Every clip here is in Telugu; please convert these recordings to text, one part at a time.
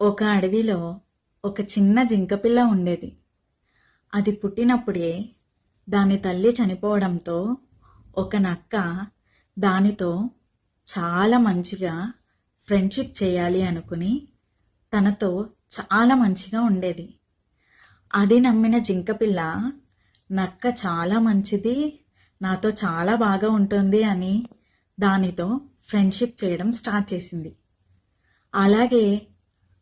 ఒక అడవిలో ఒక చిన్న జింకపిల్ల ఉండేది. అది పుట్టినప్పుడే దాని తల్లి చనిపోవడంతో ఒక నక్క దానితో చాలా మంచిగా ఫ్రెండ్షిప్ చేయాలి అనుకుని తనతో చాలా మంచిగా ఉండేది. అది నమ్మిన జింకపిల్ల నక్క చాలా మంచిది, నాతో చాలా బాగా ఉంటుంది అని దానితో ఫ్రెండ్షిప్ చేయడం స్టార్ట్ చేసింది. అలాగే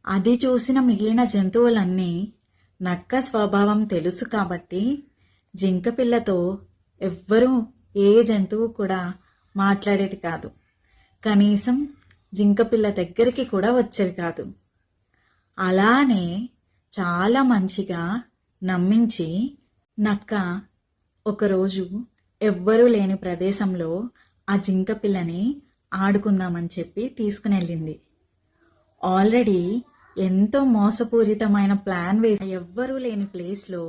అది చూసిన మిగిలిన జంతువులన్నీ నక్క స్వభావం తెలుసు కాబట్టి జింక పిల్లతో ఎవ్వరూ ఏ జంతువు కూడా మాట్లాడేది కాదు. కనీసం జింక పిల్ల దగ్గరికి కూడా వచ్చేది కాదు. అలానే చాలా మంచిగా నమ్మించి నక్క ఒకరోజు ఎవ్వరూ లేని ప్రదేశంలో ఆ జింక పిల్లని ఆడుకుందామని చెప్పి తీసుకుని వెళ్ళింది. ఆల్రెడీ ఎంతో మోసపూరితమైన ప్లాన్ వేసి ఎవ్వరూ లేని ప్లేస్లో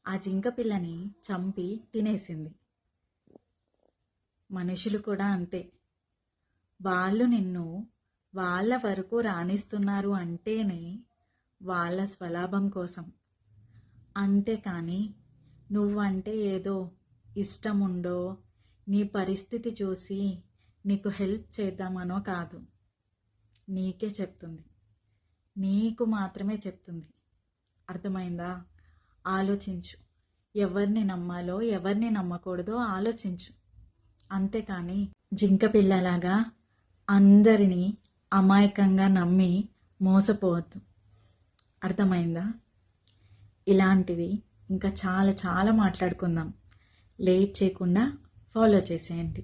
ఆ జింక పిల్లని చంపి తినేసింది. మనుషులు కూడా అంతే. వాళ్ళు నిన్ను వాళ్ళ వరకు రాణిస్తున్నారు అంటేనే వాళ్ళ స్వలాభం కోసం, అంతేకాని నువ్వంటే ఏదో ఇష్టం ఉండో నీ పరిస్థితి చూసి నీకు హెల్ప్ చేద్దామనో కాదు. నీకే చెప్తుంది, నీకు మాత్రమే చెప్తుంది. అర్థమైందా? ఆలోచించు. ఎవరిని నమ్మాలో ఎవరిని నమ్మకూడదో ఆలోచించు. అంతేకాని జింక పిల్లలాగా అందరినీ అమాయకంగా నమ్మి మోసపోవద్దు. అర్థమైందా? ఇలాంటివి ఇంకా చాలా చాలా మాట్లాడుకుందాం. లేట్ చేయకుండా ఫాలో చేసేయండి.